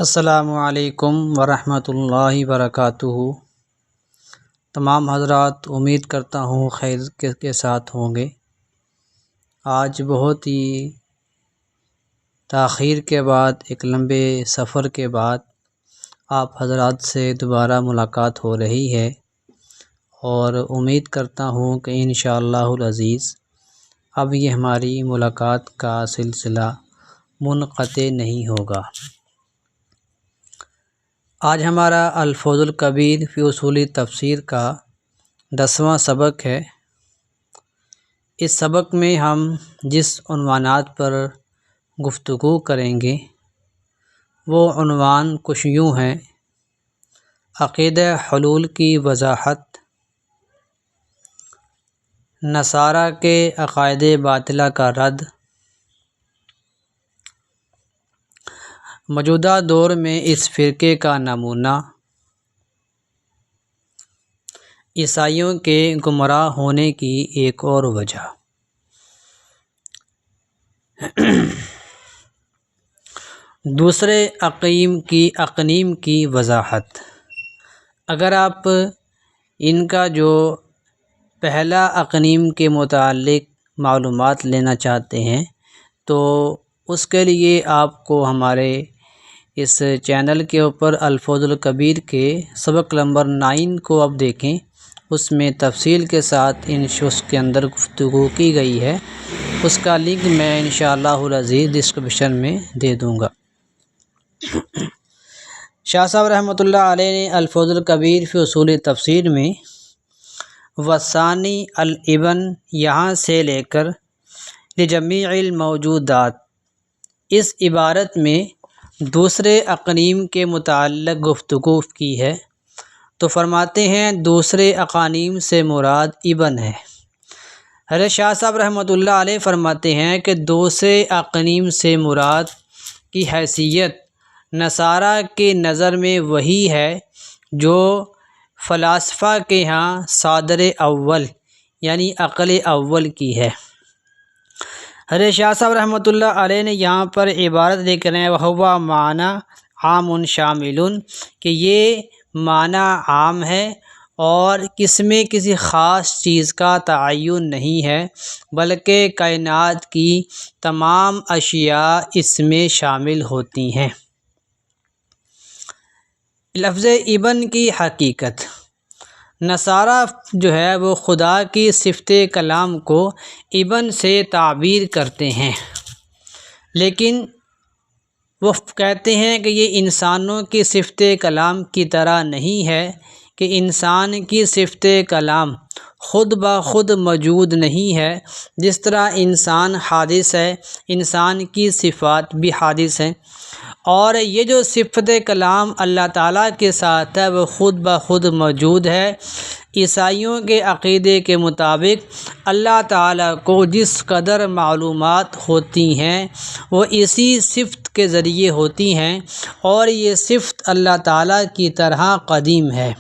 السلام علیکم ورحمۃ اللہ وبرکاتہ۔ تمام حضرات امید کرتا ہوں خیر کے ساتھ ہوں گے۔ آج بہت ہی تاخیر کے بعد، ایک لمبے سفر کے بعد آپ حضرات سے دوبارہ ملاقات ہو رہی ہے، اور امید کرتا ہوں کہ انشاءاللہ العزیز اب یہ ہماری ملاقات کا سلسلہ منقطع نہیں ہوگا۔ آج ہمارا الفوز الکبیر فی اصول تفسیر کا 10واں سبق ہے۔ اس سبق میں ہم جس عنوانات پر گفتگو کریں گے وہ عنوان کچھ یوں ہیں: عقیدہ حلول کی وضاحت، نصارہ کے عقائد باطلہ کا رد، موجودہ دور میں اس فرقے کا نمونہ، عیسائیوں کے گمراہ ہونے کی ایک اور وجہ۔ دوسرے اقنیم کی وضاحت۔ اگر آپ ان کا جو پہلا اقنیم کے متعلق معلومات لینا چاہتے ہیں تو اس کے لیے آپ کو ہمارے اس چینل کے اوپر الفوز الکبیر کے سبق نمبر 9 کو اب دیکھیں۔ اس میں تفصیل کے ساتھ اس کے اندر گفتگو کی گئی ہے۔ اس کا لنک میں انشاءاللہ العزیز ڈسکرپشن میں دے دوں گا۔ شاہ صاحب رحمۃ اللہ علیہ نے الفوز الکبیر فی اصول تفسیر میں وثانی الابن یہاں سے لے کر لجمیع الموجودات اس عبارت میں دوسرے اقنیم کے متعلق گفتگو کی ہے، تو فرماتے ہیں دوسرے اقانیم سے مراد ابن ہے۔ حضرت شاہ صاحب رحمۃ اللہ علیہ فرماتے ہیں کہ دوسرے اقنیم سے مراد کی حیثیت نصارہ کی نظر میں وہی ہے جو فلاسفہ کے ہاں صادر اول یعنی عقل اول کی ہے۔ حضرت شاہ صاحب رحمۃ اللہ علیہ نے یہاں پر عبارت ذکر ہے وَهُوَ معنی عام شامل، کہ یہ معنی عام ہے اور کس میں کسی خاص چیز کا تعین نہیں ہے، بلکہ کائنات کی تمام اشیاء اس میں شامل ہوتی ہیں۔ لفظ ابن کی حقیقت۔ نصارہ جو ہے وہ خدا کی صفت کلام کو ابن سے تعبیر کرتے ہیں، لیکن وہ کہتے ہیں کہ یہ انسانوں کی صفت کلام کی طرح نہیں ہے کہ انسان کی صفت کلام خود بخود موجود نہیں ہے۔ جس طرح انسان حادث ہے، انسان کی صفات بھی حادث ہیں، اور یہ جو صفت کلام اللہ تعالیٰ کے ساتھ ہے وہ خود بخود موجود ہے۔ عیسائیوں کے عقیدے کے مطابق اللہ تعالیٰ کو جس قدر معلومات ہوتی ہیں وہ اسی صفت کے ذریعے ہوتی ہیں، اور یہ صفت اللہ تعالیٰ کی طرح قدیم ہے۔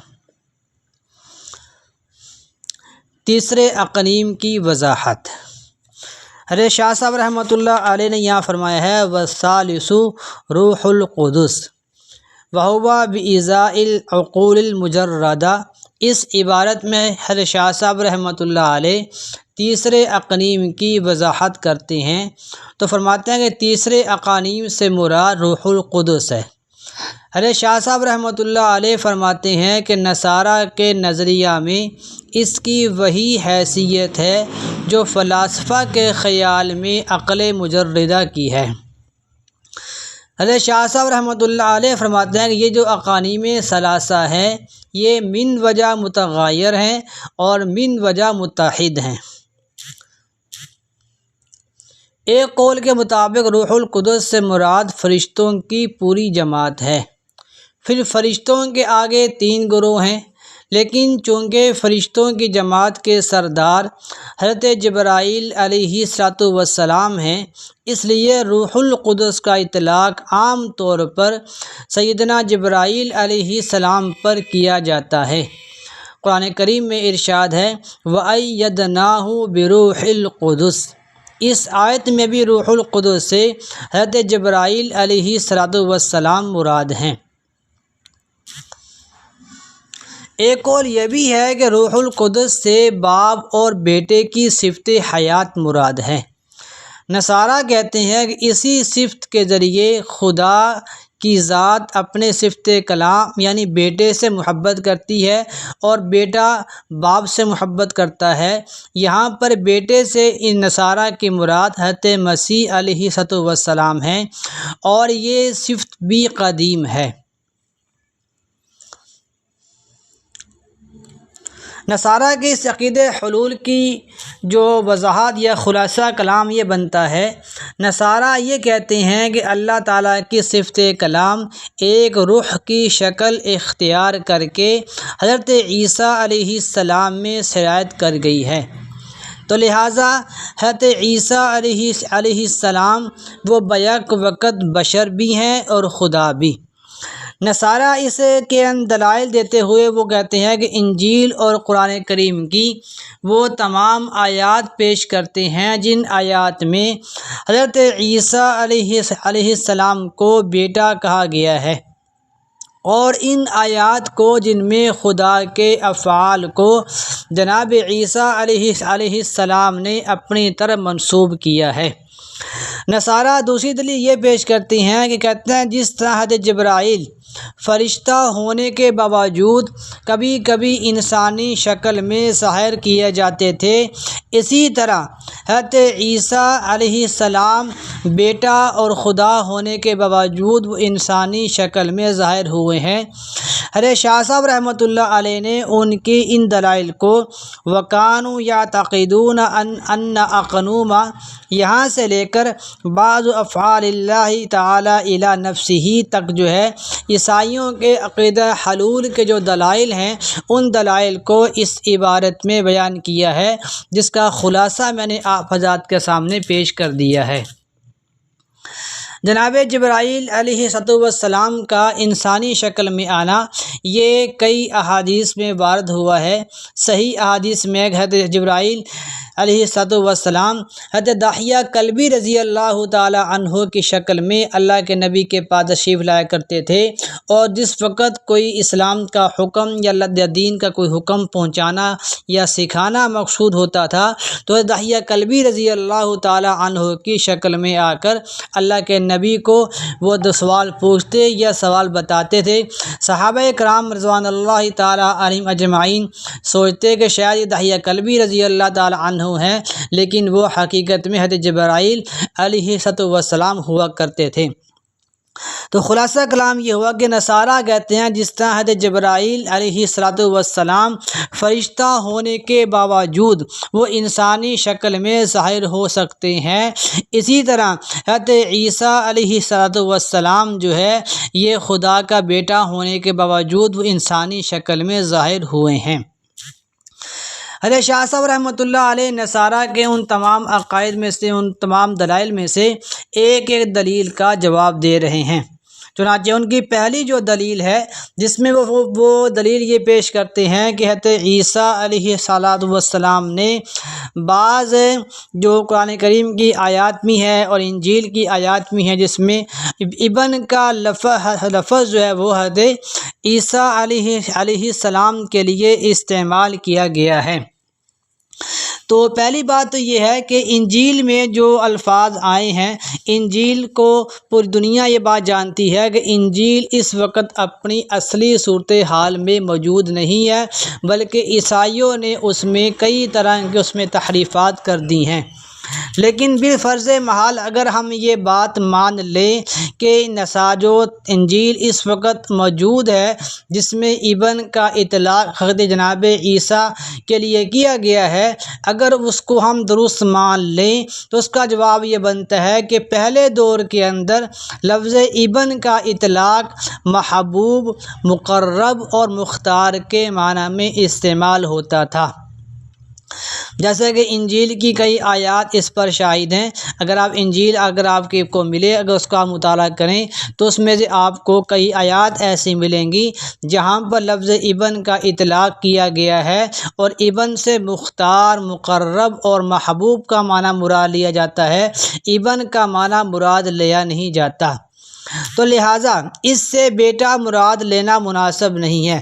تیسرے اقنیم کی وضاحت۔ حضرت شاہ صاحب رحمۃ اللہ علیہ نے یہاں فرمایا ہے والثالث روح القدس وهو بإزاء العقول المجردہ۔ اس عبارت میں حضرت شاہ صاحب رحمۃ اللہ علیہ تیسرے اقنیم کی وضاحت کرتے ہیں، تو فرماتے ہیں کہ تیسرے اقانیم سے مراد روح القدس ہے۔ حضرت شاہ صاحب رحمۃ اللہ علیہ فرماتے ہیں کہ نصارہ کے نظریہ میں اس کی وہی حیثیت ہے جو فلاسفہ کے خیال میں عقل مجردہ کی ہے۔ حضرت شاہ صاحب رحمۃ اللہ علیہ فرماتے ہیں کہ یہ جو اقانیم ثلاثہ ہیں یہ من وجہ متغیر ہیں اور من وجہ متحد ہیں۔ ایک قول کے مطابق روح القدس سے مراد فرشتوں کی پوری جماعت ہے۔ پھر فرشتوں کے آگے 3 گروہ ہیں، لیکن چونکہ فرشتوں کی جماعت کے سردار حضرت جبرائیل علیہ السلام ہیں، اس لیے روح القدس کا اطلاق عام طور پر سیدنا جبرائیل علیہ السلام پر کیا جاتا ہے۔ قرآن کریم میں ارشاد ہے وَأَيَّدْنَاهُ بِرُوحِ الْقُدُسِ، اس آیت میں بھی روح القدس سے حضرت جبرائیل علیہ السلام مراد ہیں۔ ایک اور یہ بھی ہے کہ روح القدس سے باپ اور بیٹے کی صفت حیات مراد ہے۔ نصارہ کہتے ہیں کہ اسی صفت کے ذریعے خدا کی ذات اپنے صفت کلام یعنی بیٹے سے محبت کرتی ہے اور بیٹا باپ سے محبت کرتا ہے۔ یہاں پر بیٹے سے ان نصارہ کی مراد حضرت مسیح علیہ السلام ہیں اور یہ صفت بھی قدیم ہے۔ نصارہ کے اس عقیدہ حلول کی جو وضاحت یا خلاصہ کلام یہ بنتا ہے، نصارہ یہ کہتے ہیں کہ اللہ تعالیٰ کی صفت کلام ایک روح کی شکل اختیار کر کے حضرت عیسیٰ علیہ السلام میں سرایت کر گئی ہے، تو لہٰذا حضرت عیسیٰ علیہ السلام وہ بیک وقت بشر بھی ہیں اور خدا بھی۔ نصارہ اس کے دلائل دیتے ہوئے وہ کہتے ہیں کہ انجیل اور قرآن کریم کی وہ تمام آیات پیش کرتے ہیں جن آیات میں حضرت عیسیٰ علیہ السلام کو بیٹا کہا گیا ہے، اور ان آیات کو جن میں خدا کے افعال کو جناب عیسیٰ علیہ السلام نے اپنی طرف منسوب کیا ہے۔ نصارہ دوسری دلیل یہ پیش کرتی ہیں کہ کہتے ہیں جس طرح حضرت جبرائیل فرشتہ ہونے کے باوجود کبھی کبھی انسانی شکل میں ظاہر کیے جاتے تھے، اسی طرح حضرت عیسیٰ علیہ السلام بیٹا اور خدا ہونے کے باوجود وہ انسانی شکل میں ظاہر ہوئے ہیں۔ حضرت شاہ صاحب رحمۃ اللہ علیہ نے ان کی ان دلائل کو وَكَانُوا يَعْتَقِدُونَ أَنَّ أَقْنُومَ یہاں سے لے کر بعض افعال اللہ تعالیٰ الی نفسہ تک جو ہے عیسائیوں کے عقیدہ حلول کے جو دلائل ہیں ان دلائل کو اس عبارت میں بیان کیا ہے، جس کا خلاصہ میں نے آپ حضرات کے سامنے پیش کر دیا ہے۔ جناب جبرائیل علیہ السلام کا انسانی شکل میں آنا یہ کئی احادیث میں وارد ہوا ہے۔ صحیح احادیث میں حضرت جبرائیل علیہ السلام حضرت داحیہ کلبی رضی اللہ تعالی عنہ کی شکل میں اللہ کے نبی کے پاس تشریف لایا کرتے تھے، اور جس وقت کوئی اسلام کا حکم یا دین کا کوئی حکم پہنچانا یا سکھانا مقصود ہوتا تھا تو حضرت داحیہ کلبی رضی اللہ تعالی عنہ کی شکل میں آ کر اللہ کے نبی کو وہ سوال پوچھتے یا سوال بتاتے تھے۔ صحابہ کرام رضوان اللہ تعالی علیہم اجمعین سوچتے کہ شاید یہ داحیہ کلبی رضی اللہ تعالی عنہ ہیں، لیکن وہ حقیقت میں حضرت جبرائیل علیہ السلام ہوا کرتے تھے۔ تو خلاصہ کلام یہ ہوا کہ نصارہ کہتے ہیں جس طرح حضرت جبرائیل علیہ السلام فرشتہ ہونے کے باوجود وہ انسانی شکل میں ظاہر ہو سکتے ہیں، اسی طرح حضرت عیسیٰ علیہ السلام جو ہے یہ خدا کا بیٹا ہونے کے باوجود وہ انسانی شکل میں ظاہر ہوئے ہیں۔ حضرت شاہ صاحب رحمۃ اللہ علیہ نصارہ کے ان تمام عقائد میں سے ان تمام دلائل میں سے ایک ایک دلیل کا جواب دے رہے ہیں۔ چنانچہ ان کی پہلی جو دلیل ہے جس میں وہ دلیل یہ پیش کرتے ہیں کہ حضرت عیسیٰ علیہ السلام نے بعض جو قرآن کریم کی آیات میں ہے اور انجیل کی آیات میں ہے جس میں ابن کا لفظ جو ہے وہ حضرت عیسیٰ علیہ السلام کے لیے استعمال کیا گیا ہے۔ تو پہلی بات تو یہ ہے کہ انجیل میں جو الفاظ آئے ہیں، انجیل کو پوری دنیا یہ بات جانتی ہے کہ انجیل اس وقت اپنی اصلی صورتحال میں موجود نہیں ہے، بلکہ عیسائیوں نے اس میں کئی طرح کے اس میں تحریفات کر دی ہیں۔ لیکن بالفرض محال اگر ہم یہ بات مان لیں کہ جو انجیل اس وقت موجود ہے جس میں ابن کا اطلاق حضرت جناب عیسیٰ کے لیے کیا گیا ہے، اگر اس کو ہم درست مان لیں تو اس کا جواب یہ بنتا ہے کہ پہلے دور کے اندر لفظ ابن کا اطلاق محبوب، مقرب اور مختار کے معنی میں استعمال ہوتا تھا، جیسا کہ انجیل کی کئی آیات اس پر شاہد ہیں۔ اگر آپ کو ملے، اگر اس کا مطالعہ کریں تو اس میں سے آپ کو کئی آیات ایسی ملیں گی جہاں پر لفظ ابن کا اطلاق کیا گیا ہے، اور ابن سے مختار، مقرب اور محبوب کا معنی مراد لیا جاتا ہے، ابن کا معنی مراد لیا نہیں جاتا۔ تو لہٰذا اس سے بیٹا مراد لینا مناسب نہیں ہے۔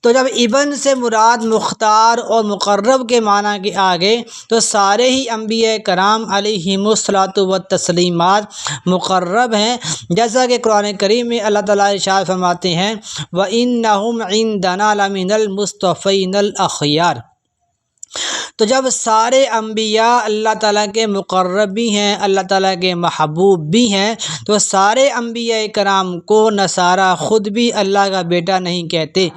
تو جب ابن سے مراد مختار اور مقرب کے معنی کے آگے، تو سارے ہی انبیاء کرام علیہم الصلاۃ والتسلیمات مقرب ہیں، جیسا کہ قرآن کریم میں اللہ تعالیٰ ارشاد فرماتے ہیں وَإِنَّهُمْ عِندَنَا لَمِنَ الْمُصْطَفَيْنَ الْأَخْيَارِ۔ تو جب سارے انبیاء اللہ تعالیٰ کے مقرب بھی ہیں، اللہ تعالیٰ کے محبوب بھی ہیں، تو سارے انبیاء کرام کو نصارہ خود بھی اللہ کا بیٹا نہیں کہتے۔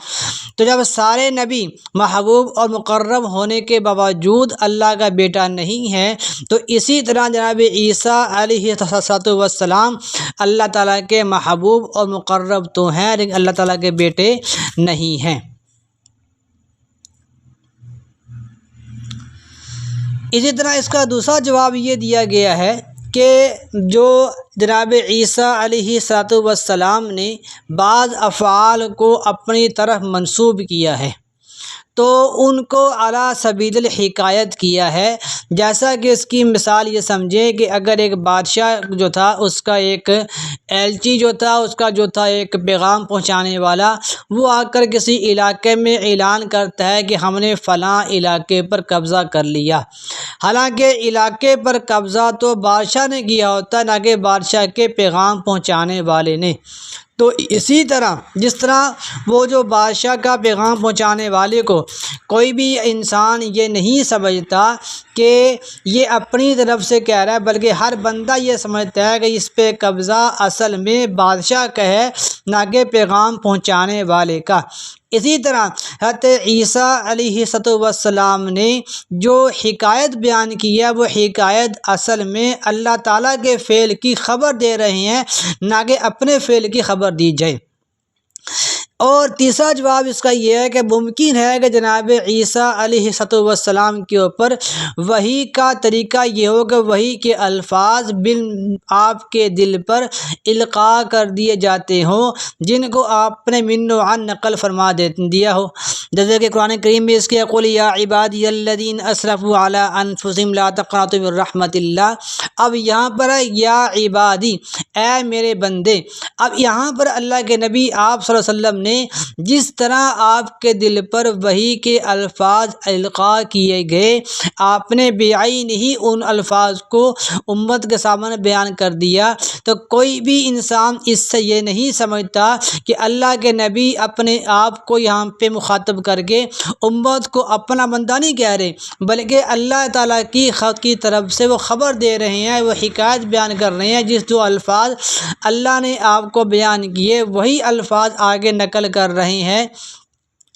تو جب سارے نبی محبوب اور مقرب ہونے کے باوجود اللہ کا بیٹا نہیں ہے، تو اسی طرح جناب عیسیٰ علیہ السلام اللہ تعالیٰ کے محبوب اور مقرب تو ہیں، لیکن اللہ تعالیٰ کے بیٹے نہیں ہیں۔ اسی طرح اس کا دوسرا جواب یہ دیا گیا ہے کہ جو جناب عیسیٰ علیہ السلام نے بعض افعال کو اپنی طرف منسوب کیا ہے، تو ان کو علی سبیل الحکایت کیا ہے۔ جیسا کہ اس کی مثال یہ سمجھیں کہ اگر ایک بادشاہ جو تھا، اس کا ایک ایلچی جو تھا ایک پیغام پہنچانے والا، وہ آ کر کسی علاقے میں اعلان کرتا ہے کہ ہم نے فلاں علاقے پر قبضہ کر لیا، حالانکہ علاقے پر قبضہ تو بادشاہ نے کیا ہوتا ہے، نہ کہ بادشاہ کے پیغام پہنچانے والے نے۔ تو اسی طرح جس طرح وہ جو بادشاہ کا پیغام پہنچانے والے کو کوئی بھی انسان یہ نہیں سمجھتا کہ یہ اپنی طرف سے کہہ رہا ہے، بلکہ ہر بندہ یہ سمجھتا ہے کہ اس پہ قبضہ اصل میں بادشاہ کا ہے، نہ کہ پیغام پہنچانے والے کا۔ اسی طرح حضرت عیسیٰ علیہ السلام نے جو حکایت بیان کی ہے، وہ حکایت اصل میں اللہ تعالیٰ کے فعل کی خبر دے رہے ہیں، نہ کہ اپنے فعل کی خبر دی جائے۔ اور تیسرا جواب اس کا یہ ہے کہ ممکن ہے کہ جناب عیسیٰ علیہ السلام کے اوپر وحی کا طریقہ یہ ہو کہ وحی کے الفاظ آپ کے دل پر القاء کر دیے جاتے ہوں، جن کو آپ نے من و عن نقل فرما دیا ہو، جیسے کہ قرآن کریم میں اس کے قل یا عبادی الذین اسرفوا علی انفسہم لا تقنطوا من رحمت اللہ۔ اب یہاں پر ہے یا عبادی، اے میرے بندے۔ اب یہاں پر اللہ کے نبی آپ صلی اللہ علیہ وسلم نے جس طرح آپ کے دل پر وحی کے الفاظ القاء کیے گئے، آپ نے بعین ہی ان الفاظ کو امت کے سامنے بیان کر دیا۔ تو کوئی بھی انسان اس سے یہ نہیں سمجھتا کہ اللہ کے نبی اپنے آپ کو یہاں پہ مخاطب کر کے امت کو اپنا بندہ نہیں کہہ رہے، بلکہ اللہ تعالیٰ کی خط کی طرف سے وہ خبر دے رہے ہیں، وہ حکایت بیان کر رہے ہیں۔ جو الفاظ اللہ نے آپ کو بیان کیے، وہی الفاظ آگے نقل کر رہے ہیں۔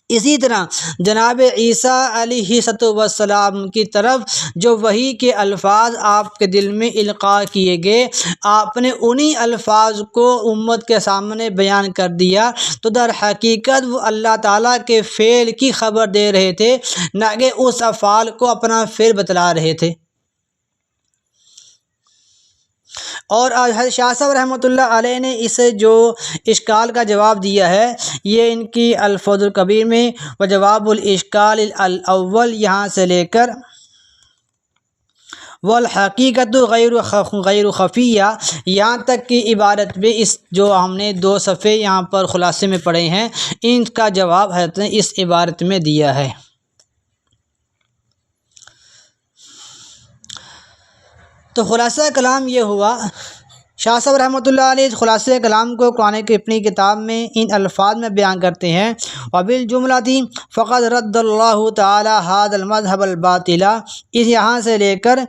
اسی طرح جناب عیسیٰ علیہ السلام کی طرف جو وحی کے الفاظ آپ کے دل میں القاء کیے گئے، آپ نے انہی الفاظ کو امت کے سامنے بیان کر دیا، تو در حقیقت وہ اللہ تعالیٰ کے فعل کی خبر دے رہے تھے، نہ کہ اس افعال کو اپنا فعل بتلا رہے تھے۔ اور حضرت شاہ صاحب رحمۃ اللہ علیہ نے اس جو اشکال کا جواب دیا ہے، یہ ان کی الفوز الکبیر میں وجواب الاشکال الاول یہاں سے لے کر والحقیقت غیر خفیہ یہاں تک کی عبارت میں اس جو ہم نے 2 صفحے یہاں پر خلاصے میں پڑھے ہیں، ان کا جواب حضرت نے اس عبارت میں دیا ہے۔ تو خلاصہ کلام یہ ہوا، شاہ صاحب رحمۃ اللہ علیہ خلاصہ کلام کو قرآن کی اپنی کتاب میں ان الفاظ میں بیان کرتے ہیں وَبِالْجُمْلَةِ فَقَدْ رَدَّ اللَّهُ تَعَالَى هَذَا الْمَذْهَبَ الْبَاطِلَ، اس یہاں سے لے کر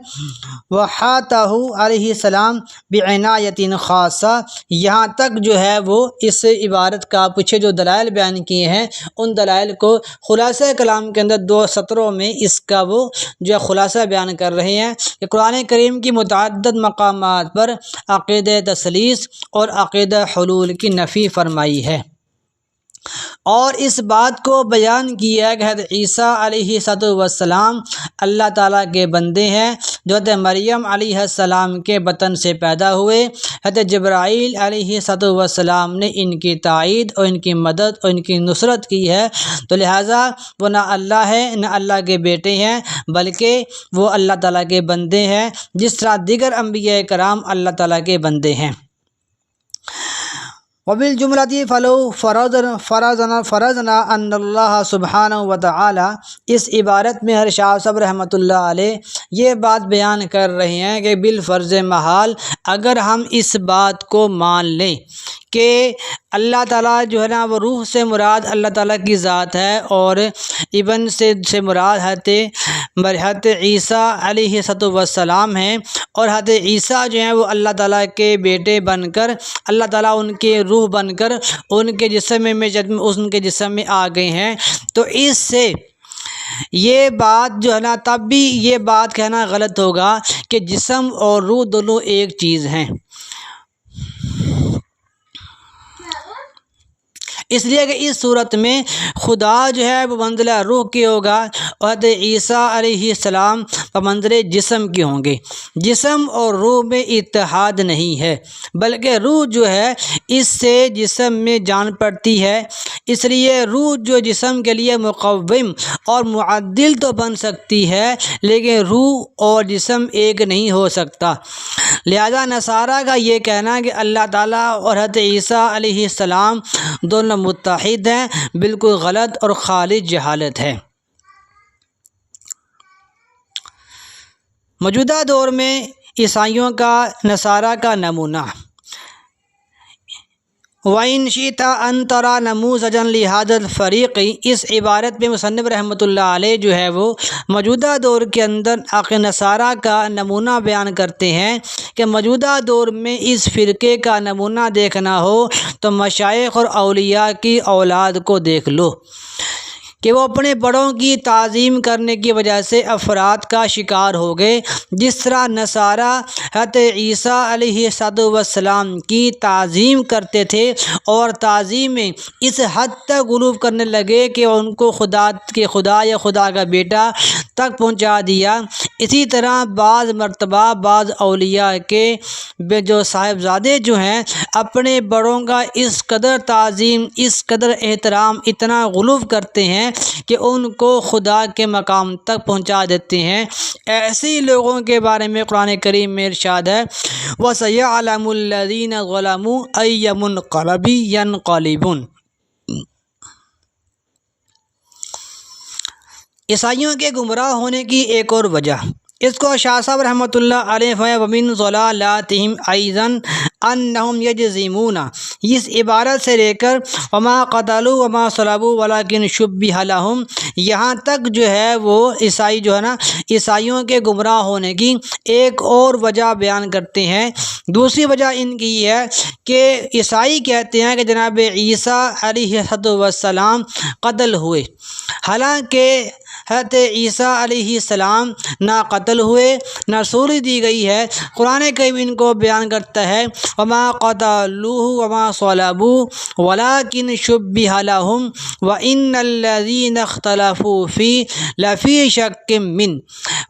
وَحَاتَهُ علیہ السلام بِعِنَایَةٍ خاصہ یہاں تک جو ہے وہ اس عبارت کا پیچھے جو دلائل بیان کیے ہیں، ان دلائل کو خلاصہ کلام کے اندر 2 سطروں میں اس کا وہ جو خلاصہ بیان کر رہے ہیں کہ قرآن کریم کی متعدد مقامات پر عقیدہ تثلیث اور عقیدہ حلول کی نفی فرمائی ہے۔ اور اس بات کو بیان کیا ہے کہ حضرت عیسیٰ علیہ السلام اللہ تعالیٰ کے بندے ہیں جو حضرت مریم علیہ السلام کے بطن سے پیدا ہوئے۔ حضرت جبرائیل علیہ السلام نے ان کی تائید اور ان کی مدد اور ان کی نصرت کی ہے، تو لہٰذا وہ نہ اللہ ہے نہ اللہ کے بیٹے ہیں، بلکہ وہ اللہ تعالیٰ کے بندے ہیں، جس طرح دیگر انبیاء کرام اللہ تعالیٰ کے بندے ہیں۔ وبالجملۃ فلو فرضنا ان اللہ سبحانہ وتعالی، اس عبارت میں شاہ صاحب رحمۃ اللہ علیہ یہ بات بیان کر رہے ہیں کہ بالفرض محال اگر ہم اس بات کو مان لیں کہ اللہ تعالیٰ جو ہے نا وہ روح سے مراد اللہ تعالیٰ کی ذات ہے، اور ابن سے مراد حضرت عیسیٰ علیہ السلام ہیں، اور حضرت عیسیٰ جو ہیں وہ اللہ تعالیٰ کے بیٹے بن کر، اللہ تعالیٰ ان کے روح بن کر ان کے جسم میں آ گئے ہیں، تو اس سے یہ بات جو ہے نا تب بھی یہ بات کہنا غلط ہوگا کہ جسم اور روح دونوں ایک چیز ہیں، اس لیے کہ اس صورت میں خدا جو ہے وہ منزلہ روح کی ہوگا اور حضرت عیسیٰ علیہ السلام منزلہ جسم کے ہوں گے۔ جسم اور روح میں اتحاد نہیں ہے، بلکہ روح جو ہے اس سے جسم میں جان پڑتی ہے، اس لیے روح جو جسم کے لیے مقوم اور معدل تو بن سکتی ہے، لیکن روح اور جسم ایک نہیں ہو سکتا۔ لہذا نصارہ کا یہ کہنا کہ اللہ تعالیٰ اور حضرت عیسیٰ علیہ السلام دونوں متحد ہیں، بالکل غلط اور خالص جہالت ہے۔ موجودہ دور میں عیسائیوں کا نصارہ کا نمونہ، وَإِنْ شِئْتَ أَن تَرَى نَمُوذَجًا لِهَذَا الْفَرِيقِ، اس عبارت میں مصنف رحمۃ اللہ علیہ جو ہے وہ موجودہ دور کے اندر عقیدہ نصارہ کا نمونہ بیان کرتے ہیں کہ موجودہ دور میں اس فرقے کا نمونہ دیکھنا ہو تو مشائخ اور اولیاء کی اولاد کو دیکھ لو کہ وہ اپنے بڑوں کی تعظیم کرنے کی وجہ سے افراد کا شکار ہو گئے، جس طرح نصارہ حضرت عیسیٰ علیہ السلام کی تعظیم کرتے تھے اور تعظیم میں اس حد تک غلو کرنے لگے کہ ان کو خدا یا خدا کا بیٹا تک پہنچا دیا۔ اسی طرح بعض مرتبہ بعض اولیاء کے جو صاحبزادے جو ہیں اپنے بڑوں کا اس قدر تعظیم، اس قدر احترام، اتنا غلو کرتے ہیں کہ ان کو خدا کے مقام تک پہنچا دیتے ہیں۔ ایسے لوگوں کے بارے میں قرآن کریم میں ارشاد ہے وَسَيَعْلَمُ الَّذِينَ ظَلَمُوا أَيَّ مُنقَلَبٍ يَنقَلِبُونَ۔ عیسائیوں کے گمراہ ہونے کی ایک اور وجہ، اس کو شاہ صاحب رحمۃ اللہ علیہ وَمِن ضَلَالَاتِهِمْ أَيْضًا أَنَّهُمْ يَجْزِمُونَ، اس عبارت سے لے کر وَمَا قَتَلُوا وَمَا صَلَبُوا وَلَكِنْ شُبِّهَ لَهُمْ، یہاں تک جو ہے وہ عیسائی جو ہے نا عیسائیوں کے گمراہ ہونے کی ایک اور وجہ بیان کرتے ہیں۔ دوسری وجہ ان کی یہ ہے کہ عیسائی کہتے ہیں کہ جناب عیسیٰ علیہ السلام قتل ہوئے، حالانکہ حضرت عیسیٰ علیہ السلام نہ قتل ہوئے نہ سولی دی گئی ہے۔ قرآن کریم ان کو بیان کرتا ہے وما قتلوہ وما صلبوہ ولکن شبہ لہم وان الذین اختلفوا فیہ لفی شک من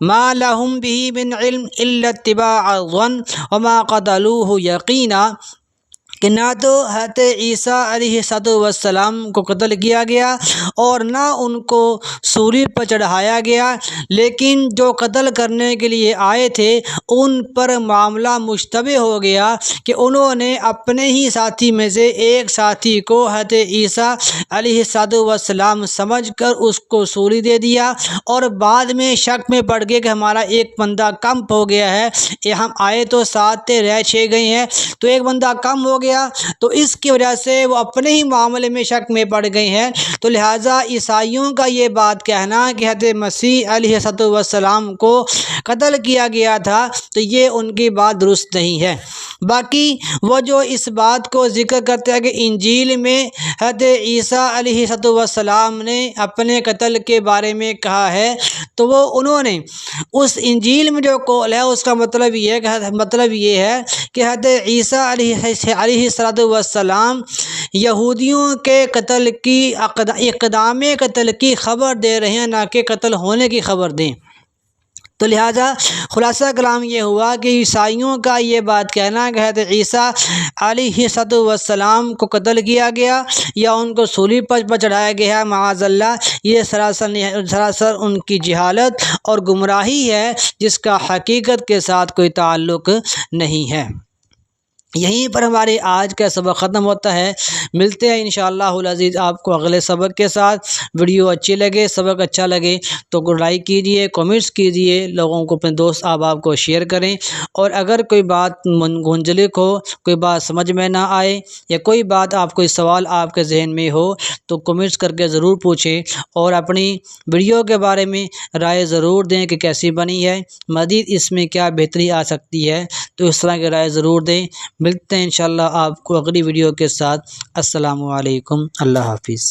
ما لہم بہ من علم الا اتباع الظن وما قتلوہ یقینا، کہ نہ تو حضرت عیسیٰ علیہ السلام کو قتل کیا گیا اور نہ ان کو سولی پر چڑھایا گیا، لیکن جو قتل کرنے کے لیے آئے تھے ان پر معاملہ مشتبہ ہو گیا کہ انہوں نے اپنے ہی ساتھی میں سے ایک ساتھی کو حضرت عیسیٰ علیہ السلام سمجھ کر اس کو سولی دے دیا، اور بعد میں شک میں پڑ گئے کہ ہمارا ایک بندہ کم ہو گیا ہے، ہم آئے تو 7 تھے رہ 6 گئے ہیں، تو ایک بندہ کم ہو گیا، تو اس کی وجہ سے وہ اپنے ہی معاملے میں شک میں پڑ گئے ہیں۔ تو لہٰذا عیسائیوں کا یہ بات کہنا کہ حضرت مسیح علیہ السلام کو قتل کیا گیا تھا تو یہ ان کی بات درست نہیں ہے۔ باقی وہ جو اس بات کو ذکر کرتے ہیں کہ انجیل میں حضرت عیسیٰ علیہ السلام نے اپنے قتل کے بارے میں کہا ہے، تو وہ انہوں نے اس انجیل میں جو قول ہے اس کا مطلب یہ ہے کہ حضرت عیسیٰ علیہ السلام یہودیوں کے قتل کی اقدام قتل کی خبر دے رہے ہیں، نہ کہ قتل ہونے کی خبر دیں۔ تو لہٰذا خلاصہ کلام یہ ہوا کہ عیسائیوں کا یہ بات کہنا کہ حضرت عیسیٰ علیہ السلام کو قتل کیا گیا یا ان کو صلیب پر چڑھایا گیا، معاذ اللہ، یہ سراسر ان کی جہالت اور گمراہی ہے، جس کا حقیقت کے ساتھ کوئی تعلق نہیں ہے۔ یہیں پر ہمارے آج کا سبق ختم ہوتا ہے۔ ملتے ہیں انشاءاللہ العزیز آپ کو اگلے سبق کے ساتھ۔ ویڈیو اچھی لگے، سبق اچھا لگے تو لائک کیجئے، کمنٹس کیجئے، لوگوں کو، اپنے دوست احباب کو شیئر کریں، اور اگر کوئی بات منجلک ہو، کوئی بات سمجھ میں نہ آئے، یا کوئی بات کوئی سوال آپ کے ذہن میں ہو تو کمنٹس کر کے ضرور پوچھیں، اور اپنی ویڈیو کے بارے میں رائے ضرور دیں کہ کیسی بنی ہے، مزید اس میں کیا بہتری آ سکتی ہے، تو اس طرح کی رائے ضرور دیں۔ ملتے ہیں انشاءاللہ آپ کو اگلی ویڈیو کے ساتھ۔ السلام علیکم، اللہ حافظ۔